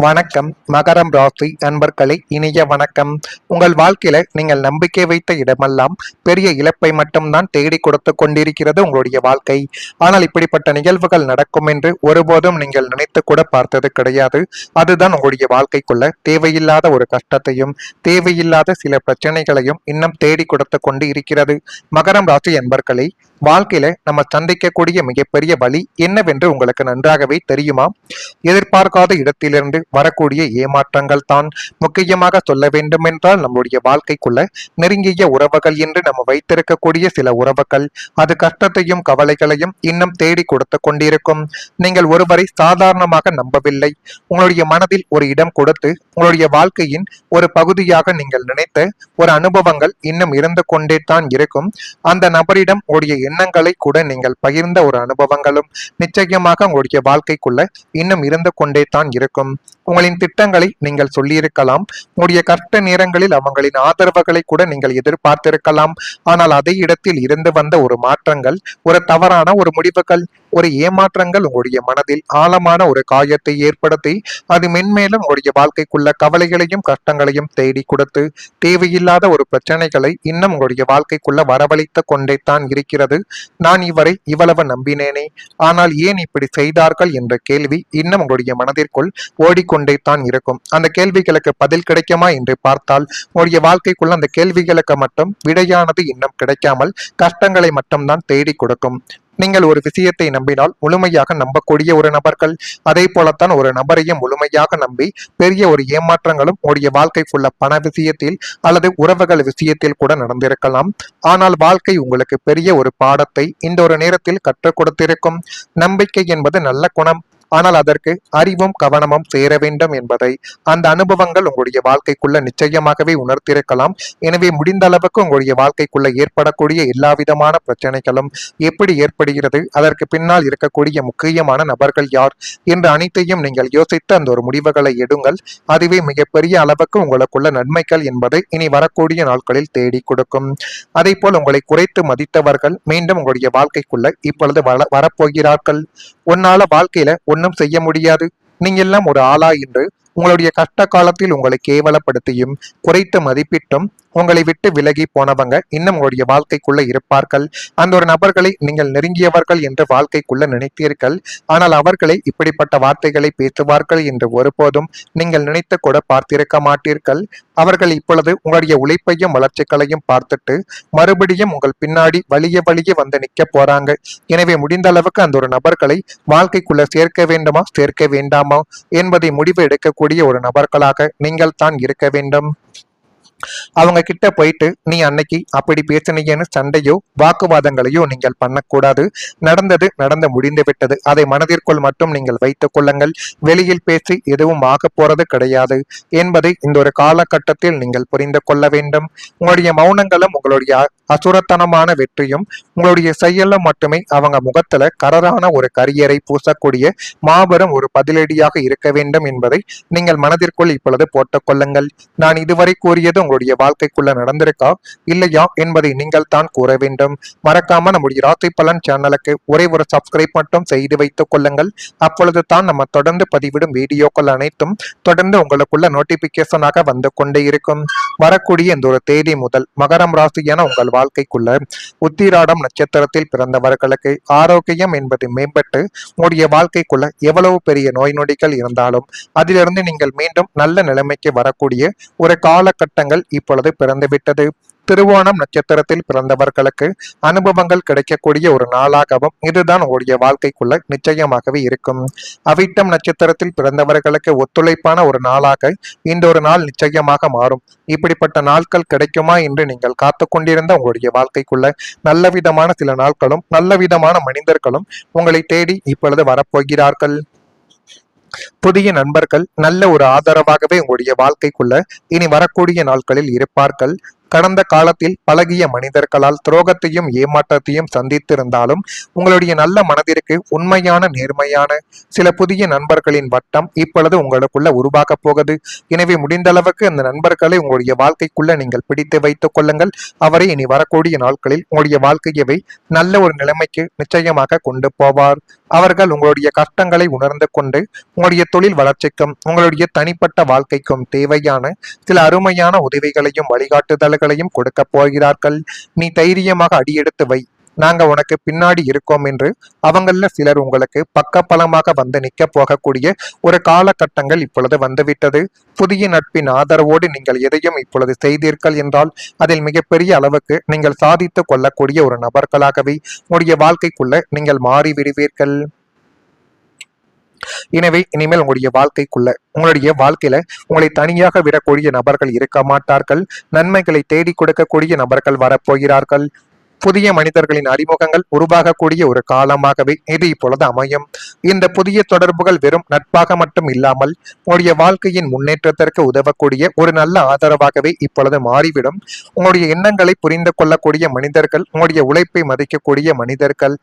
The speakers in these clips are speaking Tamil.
வணக்கம். மகரம் ராசி அன்பர்களே, இனிய வணக்கம். உங்கள் வாழ்க்கையில நீங்கள் நம்பிக்கை வைத்த இடமெல்லாம் பெரிய இழப்பை மட்டும்தான் தேடி கொடுத்து கொண்டிருக்கிறது உங்களுடைய வாழ்க்கை. ஆனால் இப்படிப்பட்ட நிகழ்வுகள் நடக்கும் என்று ஒருபோதும் நீங்கள் நினைத்து கூட பார்த்தது கிடையாது. அதுதான் உங்களுடைய வாழ்க்கைக்குள்ள தேவையில்லாத ஒரு கஷ்டத்தையும் தேவையில்லாத சில பிரச்சனைகளையும் இன்னும் தேடி கொடுத்து கொண்டு இருக்கிறது. மகரம் ராசி அன்பர்களே, வாழ்க்கையில நம்ம சந்திக்கக்கூடிய மிகப்பெரிய வழி என்னவென்று உங்களுக்கு நன்றாகவே தெரியுமா? எதிர்பார்க்காத இடத்திலிருந்து வரக்கூடிய ஏமாற்றங்கள் தான். முக்கியமாக சொல்ல வேண்டும் என்றால், நம்முடைய வாழ்க்கைக்குள்ள நெருங்கிய உறவுகள் என்று நம்ம வைத்திருக்கக்கூடிய சில உறவுகள் அது கஷ்டத்தையும் கவலைகளையும் இன்னும் தேடி கொடுத்து கொண்டிருக்கும். நீங்கள் ஒருவரை சாதாரணமாக நம்பவில்லை. உங்களுடைய மனதில் ஒரு இடம் கொடுத்து உங்களுடைய வாழ்க்கையின் ஒரு பகுதியாக நீங்கள் நினைத்த ஒரு அனுபவங்கள் இன்னும் இருந்து கொண்டே தான் இருக்கும். அந்த நபரிடம் உங்களுடைய எண்ணங்களை கூட நீங்கள் பகிர்ந்த ஒரு அனுபவங்களும் நிச்சயமாக உங்களுடைய வாழ்க்கைக்குள்ள இன்னும் இருந்து கொண்டே தான் இருக்கும். உங்களின் திட்டங்களை நீங்கள் சொல்லியிருக்கலாம். உங்களுடைய கஷ்ட நேரங்களில் அவங்களின் ஆதரவுகளை கூட நீங்கள் எதிர்பார்த்திருக்கலாம். ஆனால் அதே இடத்தில் இருந்து வந்த ஒரு மாற்றங்கள், ஒரு தவறான ஒரு முடிவுகள், ஒரு ஏமாற்றங்கள் உங்களுடைய மனதில் ஆழமான ஒரு காயத்தை ஏற்படுத்தி அது மென்மேலும் உங்களுடைய வாழ்க்கைக்குள்ள கவலைகளையும் கஷ்டங்களையும் தேடி கொடுத்து தேவையில்லாத ஒரு பிரச்சனைகளை இன்னும் உங்களுடைய வாழ்க்கைக்குள்ள வரவழைத்து கொண்டே தான் இருக்கிறது. நான் இவரை இவ்வளவு நம்பினேனே, ஆனால் ஏன் இப்படி செய்தார்கள் என்ற கேள்வி இன்னும் உங்களுடைய மனதிற்குள் ஓடிக்கொண்டே தான் இருக்கும். அந்த கேள்விகளுக்கு பதில் கிடைக்குமா என்று பார்த்தால் உங்களுடைய வாழ்க்கைக்குள்ள அந்த கேள்விகளுக்கு மட்டும் விடையானது இன்னும் கிடைக்காமல் கஷ்டங்களை மட்டும்தான் தேடி கொடுக்கும். நீங்கள் ஒரு விஷயத்தை நம்பினால் முழுமையாக நம்பக்கூடிய ஒரு நபர்கள், அதே போலத்தான் ஒரு நபரையும் முழுமையாக நம்பி பெரிய ஒரு ஏமாற்றங்களும் உங்களுடைய வாழ்க்கைக்குள்ள பண விஷயத்தில் அல்லது உறவுகள் விஷயத்தில் கூட நடந்திருக்கலாம். ஆனால் வாழ்க்கை உங்களுக்கு பெரிய ஒரு பாடத்தை இந்த ஒரு நேரத்தில் கற்றுக் கொடுத்திருக்கும். நம்பிக்கை என்பது நல்ல குணம், ஆனால் அதற்கு அறிவும் கவனமும் சேர வேண்டும் என்பதை அந்த அனுபவங்கள் உங்களுடைய வாழ்க்கைக்குள்ள நிச்சயமாகவே உணர்த்திருக்கலாம். எனவே முடிந்த அளவுக்கு உங்களுடைய வாழ்க்கைக்குள்ள ஏற்படக்கூடிய எல்லா விதமான பிரச்சனைகளும் எப்படி ஏற்படுகிறது, அதற்கு பின்னால் இருக்கக்கூடிய முக்கியமான நபர்கள் யார் என்று அனைத்தையும் நீங்கள் யோசித்து அந்த ஒரு முடிவுகளை எடுங்கள். அதுவே மிகப்பெரிய அளவுக்கு உங்களுக்குள்ள நன்மைகள் என்பதை இனி வரக்கூடிய நாட்களில் தேடி கொடுக்கும். அதே போல் உங்களை குறைத்து மதித்தவர்கள் மீண்டும் உங்களுடைய வாழ்க்கைக்குள்ள இப்பொழுது வரப்போகிறார்கள். உன்னால வாழ்க்கையில ஒன்றும் செய்ய முடியாது, நீங்க எல்லாம் ஒரு ஆளா என்று உங்களுடைய கஷ்ட காலத்தில் உங்களை கேவலப்படுத்தியும் குறைத்து மதிப்பிட்டும் உங்களை விட்டு விலகி போனவங்க இன்னும் உங்களுடைய வாழ்க்கைக்குள்ள இருப்பார்கள். அந்த ஒரு நபர்களை நீங்கள் நெருங்கியவர்கள் என்று வாழ்க்கைக்குள்ள நினைத்தீர்கள். ஆனால் அவர்களை இப்படிப்பட்ட வார்த்தைகளை பேசுவார்கள் என்று ஒருபோதும் நீங்கள் நினைத்து கூட பார்த்திருக்க மாட்டீர்கள். அவர்கள் இப்பொழுது உங்களுடைய உழைப்பையும் வளர்ச்சிகளையும் பார்த்துட்டு மறுபடியும் உங்கள் பின்னாடி வலிய வந்து நிற்க போறாங்க. எனவே முடிந்த அளவுக்கு அந்த ஒரு நபர்களை வாழ்க்கைக்குள்ள சேர்க்க வேண்டுமா சேர்க்க வேண்டாமா என்பதை முடிவு எடுக்கக்கூடிய ஒரு நபர்களாக நீங்கள் தான் இருக்க வேண்டும். அவங்க கிட்ட போயிட்டு நீ அன்னைக்கு அப்படி பேசினீங்கன்னு சண்டையோ வாக்குவாதங்களையோ நீங்கள் பண்ணக்கூடாது. நடந்தது நடந்து முடிந்து விட்டது, அதை மனதிற்குள் மட்டும் நீங்கள் வைத்துக் கொள்ளுங்கள். வெளியில் பேசி எதுவும் ஆக போறது கிடையாது என்பதை இந்த ஒரு காலகட்டத்தில் நீங்கள் புரிந்து கொள்ள வேண்டும். உங்களுடைய மௌனங்களும் உங்களுடைய அசுரத்தனமான வெற்றியும் உங்களுடைய செயலும் மட்டுமே அவங்க முகத்துல கரரான ஒரு கரியரை பூசக்கூடிய மாபெரும் ஒரு பதிலடியாக இருக்க வேண்டும் என்பதை நீங்கள் மனதிற்குள் இப்பொழுது போட்டுக் கொள்ளுங்கள். நான் இதுவரை கூறியது உங்களுடைய வாழ்க்கைக்குள்ள நடந்திருக்கா இல்லையா என்பதை நீங்கள் தான் கூற வேண்டும். மறக்காம நம்முடைய ராசி பலன் சேனலுக்கு ஒரே ஒரு சப்ஸ்கிரைப் மட்டும் செய்து வைத்துக் கொள்ளுங்கள். அப்பொழுது தான் நம்ம தொடர்ந்து பதிவிடும் வீடியோக்கள் அனைத்தும் தொடர்ந்து உங்களுக்குள்ள நோட்டிபிகேஷனாக வந்து கொண்டே இருக்கும். வரக்கூடிய இந்த ஒரு தேதி முதல் மகரம் ராசியான உங்கள் வாழ்க்கைக்குள்ள உத்திராடம் நட்சத்திரத்தில் பிறந்தவர்களுக்கு ஆரோக்கியம் என்பது மேம்பட்டு உங்களுடைய வாழ்க்கைக்குள்ள எவ்வளவு பெரிய நோய் நொடிகள் இருந்தாலும் அதிலிருந்து நீங்கள் மீண்டும் நல்ல நிலைமைக்கு வரக்கூடிய ஒரு காலகட்டங்கள் இப்பொழுது பிறந்துவிட்டது. திருவோணம் நட்சத்திரத்தில் பிறந்தவர்களுக்கு அனுபவங்கள் கிடைக்கக்கூடிய ஒரு நாளாகவும் இதுதான் உங்களுடைய வாழ்க்கைக்குள்ள நிச்சயமாகவே இருக்கும். அவிட்டம் நட்சத்திரத்தில் பிறந்தவர்களுக்கு ஒத்துழைப்பான ஒரு நாளாக இந்த ஒரு நாள் நிச்சயமாக மாறும். இப்படிப்பட்ட நாட்கள் கிடைக்குமா என்று நீங்கள் காத்து கொண்டிருந்த உங்களுடைய வாழ்க்கைக்குள்ள நல்ல விதமான சில நாட்களும் நல்ல விதமான மனிதர்களும் உங்களை தேடி இப்பொழுது வரப்போகிறார்கள். புதிய நண்பர்கள் நல்ல ஒரு ஆதரவாகவே உங்களுடைய வாழ்க்கைக்குள்ள இனி வரக்கூடிய நாட்களில் இருப்பார்கள். கடந்த காலத்தில் பழகிய மனிதர்களால் துரோகத்தையும் ஏமாற்றத்தையும் சந்தித்திருந்தாலும் உங்களுடைய நல்ல மனதிற்கு உண்மையான நேர்மையான சில புதிய நண்பர்களின் வட்டம் இப்பொழுது உங்களுக்குள்ள உருவாக போகுது. எனவே முடிந்த அளவுக்கு அந்த நண்பர்களை உங்களுடைய வாழ்க்கைக்குள்ள நீங்கள் பிடித்து வைத்துக் கொள்ளுங்கள். அவரை இனி வரக்கூடிய நாட்களில் உங்களுடைய வாழ்க்கையவை நல்ல ஒரு நிலைமைக்கு நிச்சயமாக கொண்டு போவார். அவர்கள் உங்களுடைய கஷ்டங்களை உணர்ந்து கொண்டு உங்களுடைய தொழில் வளர்ச்சிக்கும் உங்களுடைய தனிப்பட்ட வாழ்க்கைக்கும் தேவையான சில அருமையான உதவிகளையும் வழிகாட்டுதல்களையும் கொடுக்க போகிறார்கள். நீ தைரியமாக அடியெடுத்து வை, நாங்க உனக்கு பின்னாடி இருக்கோம் என்று அவங்கள சிலர் உங்களுக்கு பக்கபலமாக வந்து நிக்க போகக்கூடிய ஒரு காலகட்டங்கள் இப்பொழுது வந்துவிட்டது. புதிய நட்பின் ஆதரவோடு நீங்கள் எதையும் இப்பொழுது செய்தீர்கள் என்றால் அதில் மிகப்பெரிய அளவுக்கு நீங்கள் சாதித்து கொள்ளக்கூடிய ஒரு நபர்களாகவே உங்களுடைய வாழ்க்கைக்குள்ள நீங்கள் மாறிவிடுவீர்கள். எனவே இனிமேல் உங்களுடைய வாழ்க்கைக்குள்ள உங்களுடைய வாழ்க்கையில உங்களை தனியாக விடக்கூடிய நபர்கள் இருக்க மாட்டார்கள். நன்மைகளை தேடி கொடுக்கக்கூடிய நபர்கள் வரப்போகிறார்கள். புதிய மனிதர்களின் அறிமுகங்கள் உருவாகக்கூடிய ஒரு காலமாகவே இது இப்பொழுது அமையும். இந்த புதிய தொடர்புகள் வெறும் நட்பாக மட்டும் இல்லாமல் உங்களுடைய வாழ்க்கையின் முன்னேற்றத்திற்கு உதவக்கூடிய ஒரு நல்ல ஆதரவாகவே இப்பொழுது மாறிவிடும். உங்களுடைய எண்ணங்களை புரிந்து கொள்ளக்கூடிய மனிதர்கள், உங்களுடைய உழைப்பை மதிக்கக்கூடிய மனிதர்கள்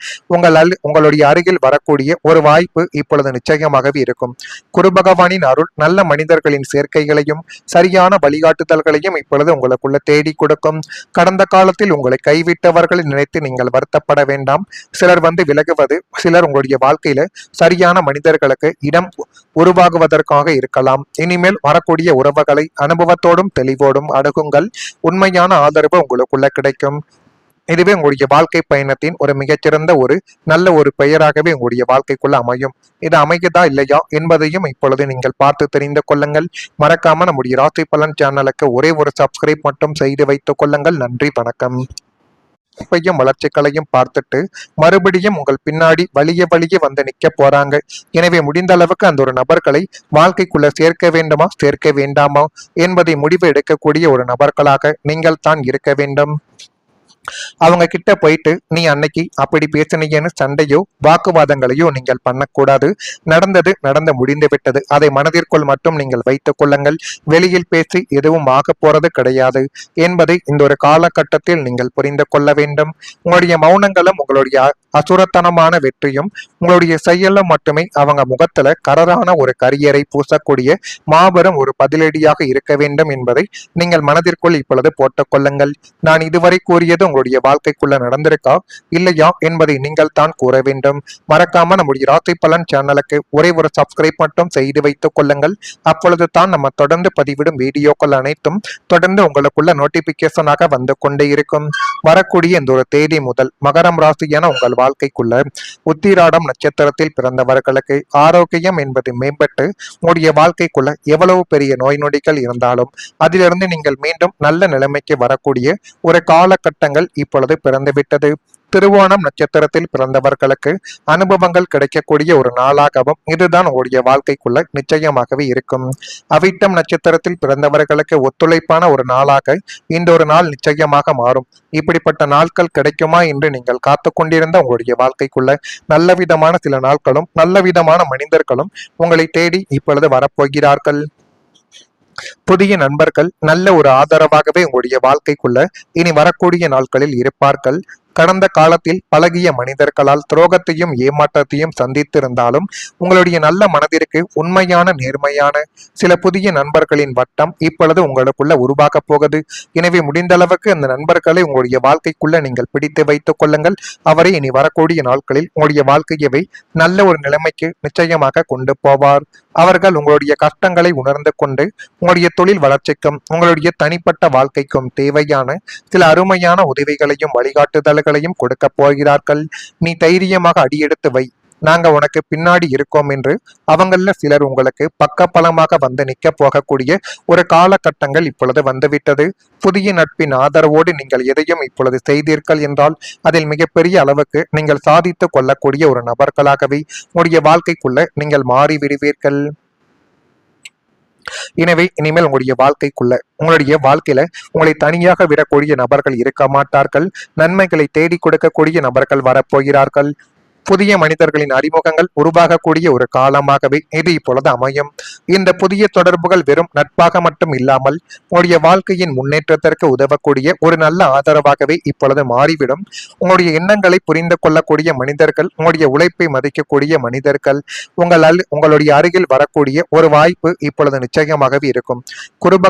உங்களுடைய அருகில் வரக்கூடிய ஒரு வாய்ப்பு இப்பொழுது நிச்சயமாகவே இருக்கும். குரு பகவானின் அருள் நல்ல மனிதர்களின் சேர்க்கைகளையும் சரியான வழிகாட்டுதல்களையும் இப்பொழுது உங்களுக்குள்ள தேடி கொடுக்கும். கடந்த காலத்தில் உங்களை கைவிட்டவர்கள் நினைத்து நீங்கள் வருத்தப்பட வேண்டாம். சிலர் வந்து விலகுவது, சிலர் உங்களுடைய வாழ்க்கையில சரியான மனிதர்களுக்கு இடம் உருவாகுவதற்காக இருக்கலாம். இனிமேல் வரக்கூடிய உறவுகளை அனுபவத்தோடும் தெளிவோடும் அணுகுங்கள். உண்மையான ஆதரவு உங்களுக்குள்ள கிடைக்கும். இதுவே உங்களுடைய வாழ்க்கை பயணத்தின் ஒரு மிகச்சிறந்த ஒரு நல்ல ஒரு பெயராகவே உங்களுடைய வாழ்க்கைக்குள்ள அமையும். இது அமையுதா இல்லையா என்பதையும் இப்பொழுது நீங்கள் பார்த்து தெரிந்து கொள்ளுங்கள். மறக்காம நம்முடைய ராசி பலன் சேனலுக்கு ஒரே ஒரு சப்ஸ்கிரைப் மட்டும் செய்து வைத்துக் கொள்ளுங்கள். நன்றி, வணக்கம். வளர்ச்சிகளையும் பார்த்துட்டு மறுபடியும் உங்கள் பின்னாடி வலிய வந்து நிக்க போறாங்க. எனவே முடிந்த அளவுக்கு அந்த ஒரு நபர்களை வாழ்க்கைக்குள்ள சேர்க்க வேண்டுமா சேர்க்க வேண்டாமா என்பதை முடிவு எடுக்கக்கூடிய ஒரு நபர்களாக நீங்கள் தான் இருக்க வேண்டும். அவங்க கிட்ட போயிட்டு நீ அன்னைக்கு அப்படி பேசினீங்கன்னு சண்டையோ வாக்குவாதங்களையோ நீங்கள் பண்ணக்கூடாது. நடந்தது நடந்து முடிந்து விட்டது. அதை மனதிற்குள் மட்டும் நீங்கள் வைத்துக் கொள்ளுங்கள். வெளியில் பேசி எதுவும் ஆக போறது கிடையாது என்பதை இந்த ஒரு காலகட்டத்தில் நீங்கள் புரிந்து கொள்ள வேண்டும். உங்களுடைய மௌனங்களும் உங்களுடைய அசுரத்தனமான வெற்றியும் உங்களுடைய செயலும் மட்டுமே அவங்க முகத்துல கரரான ஒரு கரியரை பூசக்கூடிய மாபெரும் ஒரு பதிலடியாக இருக்க வேண்டும் என்பதை நீங்கள் மனதிற்குள் இப்பொழுது போட்டுக் கொள்ளுங்கள். நான் இதுவரை கூறியது உங்களுடைய வாழ்க்கைக்குள்ள நடந்திருக்கா இல்லையா என்பதை நீங்கள் தான் கூற வேண்டும். மறக்காம நம்முடைய ராசி பலன் சேனலுக்கு ஒரே ஒரு சப்ஸ்கிரைப் மட்டும் செய்து வைத்துக் கொள்ளுங்கள். அப்பொழுது தான் நம்ம தொடர்ந்து பதிவிடும் வீடியோக்கள் அனைத்தும் தொடர்ந்து உங்களுக்குள்ள நோட்டிபிகேஷனாக வந்து கொண்டே இருக்கும். வரக்கூடிய இந்த ஒரு தேதி முதல் மகரம் ராசியான உங்கள் வாழ்க்கைக்குள்ள உத்திராடம் நட்சத்திரத்தில் பிறந்தவர்களுக்கு ஆரோக்கியம் என்பது மேம்பட்டு உங்களுடைய வாழ்க்கைக்குள்ள எவ்வளவு பெரிய நோய் நொடிகள் இருந்தாலும் அதிலிருந்து நீங்கள் மீண்டும் நல்ல நிலைமைக்கு வரக்கூடிய ஒரு காலகட்டங்கள் இப்பொழுது பிறந்துவிட்டது. திருவோணம் நட்சத்திரத்தில் பிறந்தவர்களுக்கு அனுபவங்கள் கிடைக்கக்கூடிய ஒரு நாளாகவும் இதுதான் உங்களுடைய வாழ்க்கைக்குள்ள நிச்சயமாகவே இருக்கும். அவிட்டம் நட்சத்திரத்தில் பிறந்தவர்களுக்கு ஒத்துழைப்பான ஒரு நாளாக இந்த ஒரு நாள் நிச்சயமாக மாறும். இப்படிப்பட்ட நாட்கள் கிடைக்குமா என்று நீங்கள் காத்து கொண்டிருந்த உங்களுடைய வாழ்க்கைக்குள்ள நல்ல விதமான சில நாட்களும் நல்ல விதமான மனிதர்களும் உங்களை தேடி இப்பொழுது வரப்போகிறார்கள். புதிய நண்பர்கள் நல்ல ஒரு ஆதரவாகவே உங்களுடைய வாழ்க்கைக்குள்ள இனி வரக்கூடிய நாட்களில் இருப்பார்கள். கடந்த காலத்தில் பழகிய மனிதர்களால் துரோகத்தையும் ஏமாற்றத்தையும் சந்தித்திருந்தாலும் உங்களுடைய நல்ல மனதிற்கு உண்மையான நேர்மையான சில புதிய நண்பர்களின் வட்டம் இப்பொழுது உங்களுக்குள்ள உருவாக போகுது. எனவே முடிந்த அளவுக்கு அந்த நண்பர்களை உங்களுடைய வாழ்க்கைக்குள்ள நீங்கள் பிடித்து வைத்துக் கொள்ளுங்கள். அவரை இனி வரக்கூடிய நாட்களில் உங்களுடைய வாழ்க்கையவை நல்ல ஒரு நிலைமைக்கு நிச்சயமாக கொண்டு போவார். அவர்கள் உங்களுடைய கஷ்டங்களை உணர்ந்து கொண்டு உங்களுடைய தொழில் வளர்ச்சிக்கும் உங்களுடைய தனிப்பட்ட வாழ்க்கைக்கும் தேவையான சில அருமையான உதவிகளையும் வழிகாட்டுதல்களையும் கொடுக்க போகிறார்கள். நீ தைரியமாக அடியெடுத்து வை, நாங்க உனக்கு பின்னாடி இருக்கோம் என்று அவங்கள சிலர் உங்களுக்கு பக்கபலமாக வந்து நிக்க போகக்கூடிய ஒரு காலகட்டங்கள் இப்பொழுது வந்துவிட்டது. புதிய நட்பின் ஆதரவோடு நீங்கள் எதையும் இப்பொழுது செய்தீர்கள் என்றால் அதில் மிகப்பெரிய அளவுக்கு நீங்கள் சாதித்து கொள்ளக்கூடிய ஒரு நபர்களாகவே உங்களுடைய வாழ்க்கைக்குள்ள நீங்கள் மாறிவிடுவீர்கள். எனவே இனிமேல் உங்களுடைய வாழ்க்கைக்குள்ள உங்களுடைய வாழ்க்கையில உங்களை தனியாக விடக்கூடிய நபர்கள் இருக்க மாட்டார்கள். நன்மைகளை தேடி கொடுக்கக்கூடிய நபர்கள் வரப்போகிறார்கள். புதிய மனிதர்களின் அறிமுகங்கள் உருவாகக்கூடிய ஒரு காலமாகவே இது இப்பொழுது அமையும். இந்த புதிய தொடர்புகள் வெறும் நட்பாக மட்டும் இல்லாமல் உங்களுடைய வாழ்க்கையின் முன்னேற்றத்திற்கு உதவக்கூடிய ஒரு நல்ல ஆதரவாகவே இப்பொழுது மாறிவிடும். உங்களுடைய எண்ணங்களை புரிந்து கொள்ளக்கூடிய மனிதர்கள், உங்களுடைய உழைப்பை மதிக்கக்கூடிய மனிதர்கள் உங்களுடைய அருகில் வரக்கூடிய ஒரு வாய்ப்பு இப்பொழுது நிச்சயமாகவே இருக்கும். குரு